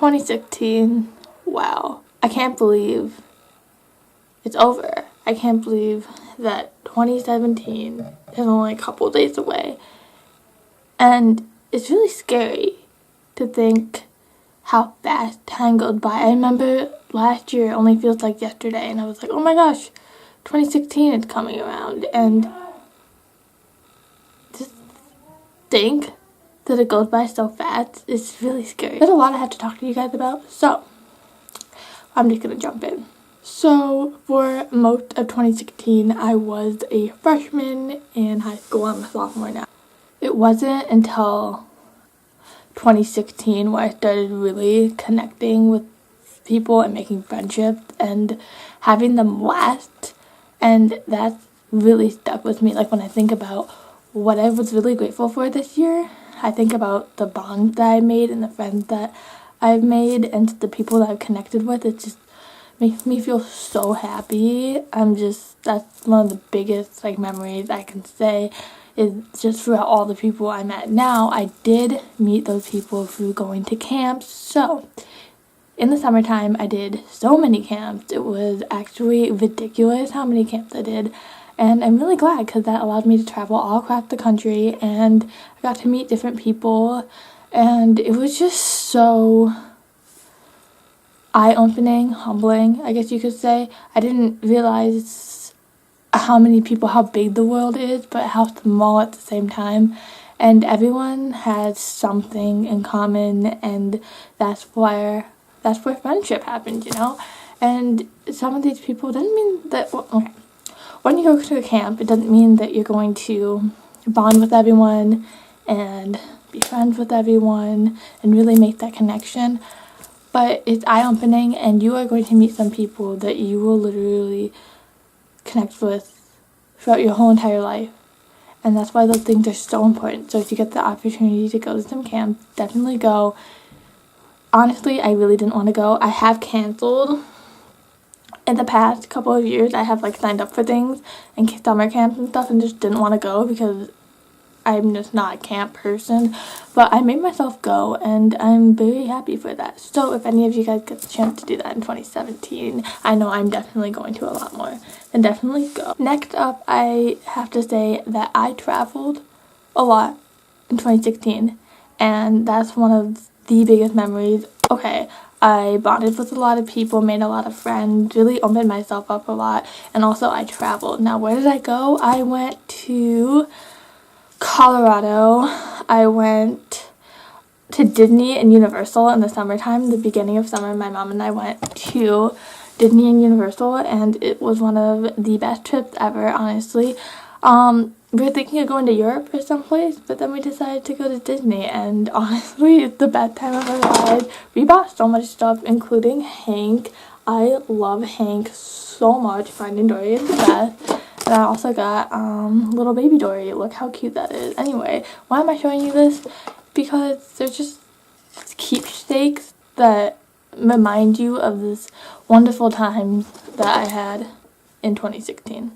2016, wow. I can't believe it's over. I can't believe that 2017 is only a couple days away. And it's really scary to think how fast time goes by. I remember last year it only feels like yesterday, and I was like, oh my gosh, 2016 is coming around. And just think that it goes by so fast is really scary. There's a lot I have to talk to you guys about, so I'm just gonna jump in. So for most of 2016, I was a freshman in high school. I'm a sophomore now. It wasn't until 2016 where I started really connecting with people and making friendships and having them last, and that's really stuck with me. Like when I think about what I was really grateful for this year, I think about the bonds that I made and the friends that I've made and the people that I've connected with. It just makes me feel so happy. That's one of the biggest memories I can say is just throughout all the people I met. Now, I did meet those people through going to camps. So in the summertime, I did so many camps. It was actually ridiculous how many camps I did. And I'm really glad because that allowed me to travel all across the country, and I got to meet different people, and it was just so eye-opening, humbling, I guess you could say. I didn't realize how big the world is, but how small at the same time. And everyone has something in common, and that's where friendship happens, you know? And some of these people doesn't mean that, okay. When you go to a camp, it doesn't mean that you're going to bond with everyone and be friends with everyone and really make that connection. But it's eye-opening, and you are going to meet some people that you will literally connect with throughout your whole entire life. And that's why those things are so important. So if you get the opportunity to go to some camp, definitely go. Honestly, I really didn't want to go. I have canceled. In the past couple of years, I have signed up for things and summer camps and stuff and just didn't want to go because I'm just not a camp person. But I made myself go, and I'm very happy for that. So if any of you guys get the chance to do that in 2017, I know I'm definitely going to a lot more, then definitely go. Next up, I have to say that I traveled a lot in 2016, and that's one of the biggest memories. Okay, I bonded with a lot of people, made a lot of friends, really opened myself up a lot, and also I traveled. Now, where did I go? I went to Colorado. I went to Disney and Universal in the summertime. The beginning of summer, my mom and I went to Disney and Universal, and it was one of the best trips ever, honestly. We were thinking of going to Europe or someplace, but then we decided to go to Disney, and honestly, it's the best time of our lives. We bought so much stuff, including Hank. I love Hank so much. Finding Dory is the best. And I also got little baby Dory. Look how cute that is. Anyway, why am I showing you this? Because they're just keepsakes that remind you of this wonderful time that I had in 2016.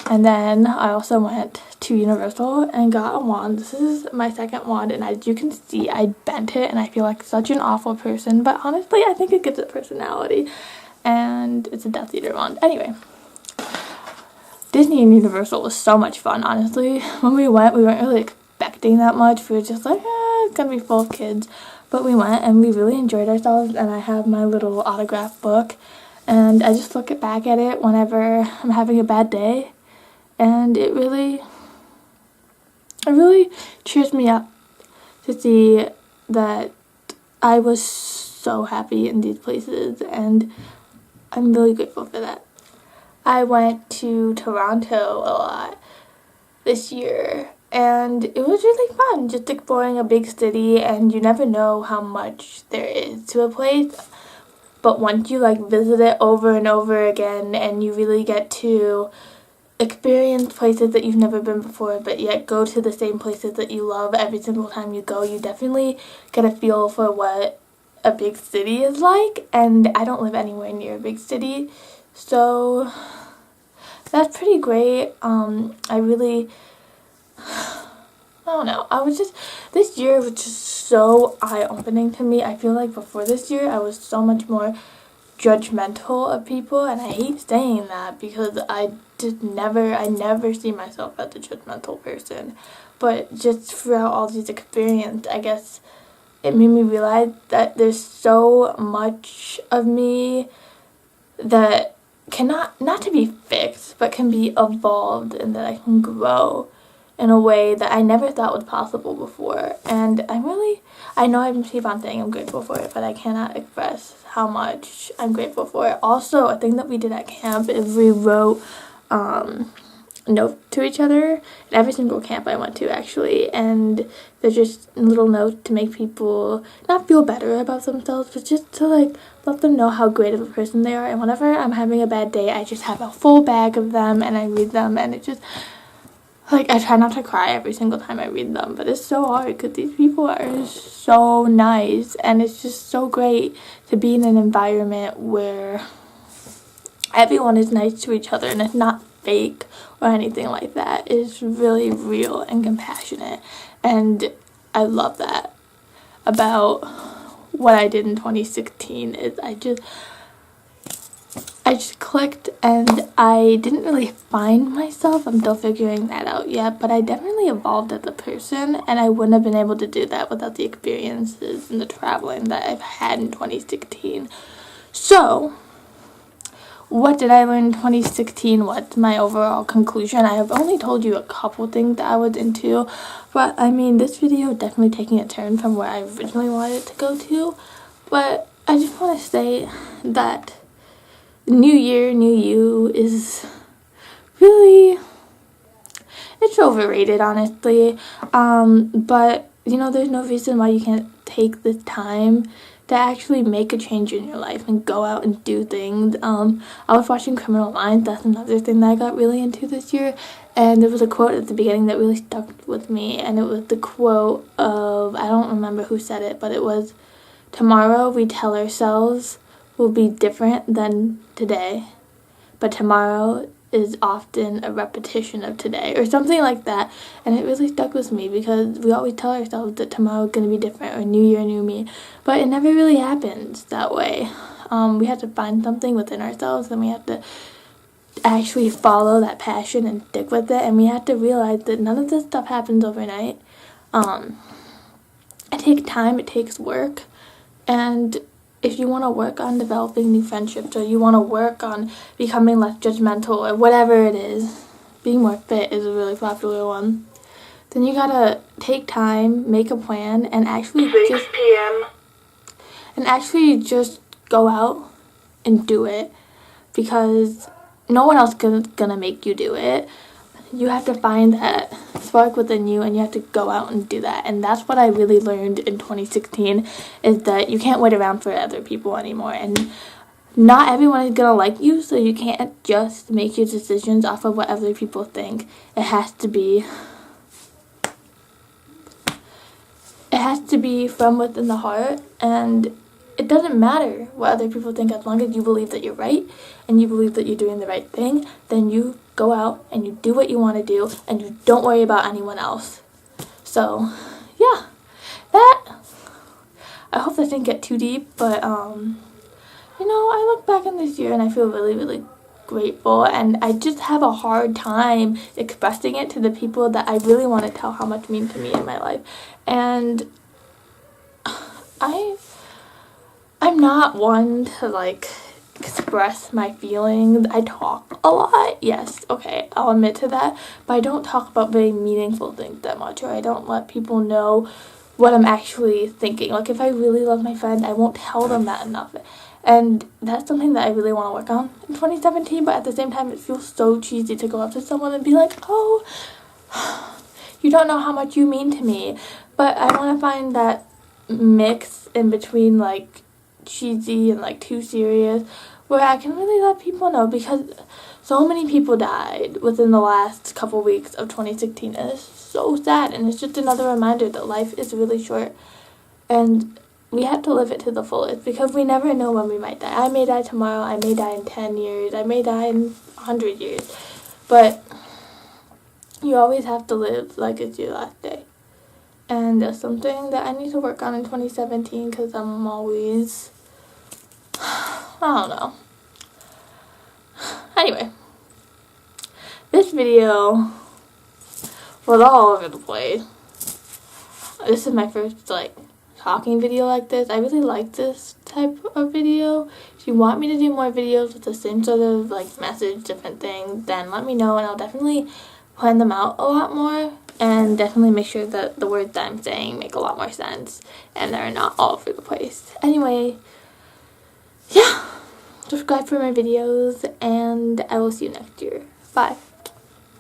And then I also went to Universal and got a wand. This is my second wand, and as you can see, I bent it, and I feel like such an awful person. But honestly, I think it gives it personality. And it's a Death Eater wand. Anyway, Disney and Universal was so much fun, honestly. When we went, we weren't really expecting that much. We were just like, it's gonna be full of kids. But we went, and we really enjoyed ourselves, and I have my little autograph book. And I just look back at it whenever I'm having a bad day. And it really cheers me up to see that I was so happy in these places, and I'm really grateful for that. I went to Toronto a lot this year, and it was really fun just exploring a big city, and you never know how much there is to a place. But once you visit it over and over again, and you really get to experience places that you've never been before, but yet go to the same places that you love every single time you go, you definitely get a feel for what a big city is like. And I don't live anywhere near a big city, so that's pretty great. I really I don't know. This year was just so eye-opening to me. I feel like before this year, I was so much more judgmental of people, and I hate saying that because I never see myself as a judgmental person. But just throughout all these experiences, I guess it made me realize that there's so much of me that cannot, not to be fixed, but can be evolved, and that I can grow in a way that I never thought was possible before. And I know I keep on saying I'm grateful for it, but I cannot express how much I'm grateful for it. Also, a thing that we did at camp is we wrote notes to each other at every single camp I went to, actually, and they're just little notes to make people not feel better about themselves, but just to like let them know how great of a person they are. And whenever I'm having a bad day, I just have a full bag of them and I read them, and it just like, I try not to cry every single time I read them, but it's so hard because these people are so nice, and it's just so great to be in an environment where everyone is nice to each other and it's not fake or anything like that. It's really real and compassionate, and I love that about what I did in 2016. Is I just clicked, and I didn't really find myself. I'm still figuring that out yet, but I definitely evolved as a person, and I wouldn't have been able to do that without the experiences and the traveling that I've had in 2016. So, what did I learn in 2016? What's my overall conclusion? I have only told you a couple things that I was into, but I mean, this video is definitely taking a turn from where I originally wanted it to go to, but I just want to say that New Year, New You is really, it's overrated, honestly, but, you know, there's no reason why you can't take the time to actually make a change in your life and go out and do things. I was watching Criminal Minds. That's another thing that I got really into this year, and there was a quote at the beginning that really stuck with me, and it was the quote of, I don't remember who said it, but it was, "Tomorrow we tell ourselves will be different than today, but tomorrow is often a repetition of today," or something like that. And it really stuck with me because we always tell ourselves that tomorrow is going to be different, or new year, new me, but it never really happens that way. We have to find something within ourselves, and we have to actually follow that passion and stick with it, and we have to realize that none of this stuff happens overnight. It takes time, it takes work, and if you want to work on developing new friendships, or you want to work on becoming less judgmental, or whatever it is, being more fit is a really popular one, then you gotta take time, make a plan, and actually just go out and do it, because no one else is gonna make you do it. You have to find that spark within you, and you have to go out and do that. And that's what I really learned in 2016, is that you can't wait around for other people anymore, and not everyone is gonna like you, so you can't just make your decisions off of what other people think. It has to be from within the heart, and it doesn't matter what other people think, as long as you believe that you're right and you believe that you're doing the right thing. Then you go out and you do what you want to do, and you don't worry about anyone else. So yeah, I hope that didn't get too deep, but you know, I look back on this year and I feel really, really grateful, and I just have a hard time expressing it to the people that I really want to tell how much mean to me in my life. And I'm not one to like express my feelings. I talk a lot, yes, okay, I'll admit to that, but I don't talk about very meaningful things that much, or I don't let people know what I'm actually thinking. Like, if I really love my friend, I won't tell them that enough, and that's something that I really want to work on in 2017. But at the same time, it feels so cheesy to go up to someone and be like, "Oh, you don't know how much you mean to me." But I want to find that mix in between, like, cheesy and like too serious, where I can really let people know, because so many people died within the last couple weeks of 2016, and it's so sad, and it's just another reminder that life is really short, and we have to live it to the fullest, because we never know when we might die. I may die tomorrow, I may die in 10 years, I may die in 100 years, but you always have to live like it's your last day. and there's something that I need to work on in 2017 because I'm always, I don't know. Anyway, this video was all over the place. This is my first, like, talking video like this. I really like this type of video. If you want me to do more videos with the same sort of, like, message, different things, then let me know, and I'll definitely plan them out a lot more, and definitely make sure that the words that I'm saying make a lot more sense, and they're not all over the place. Anyway, yeah, subscribe for my videos, and I will see you next year. Bye.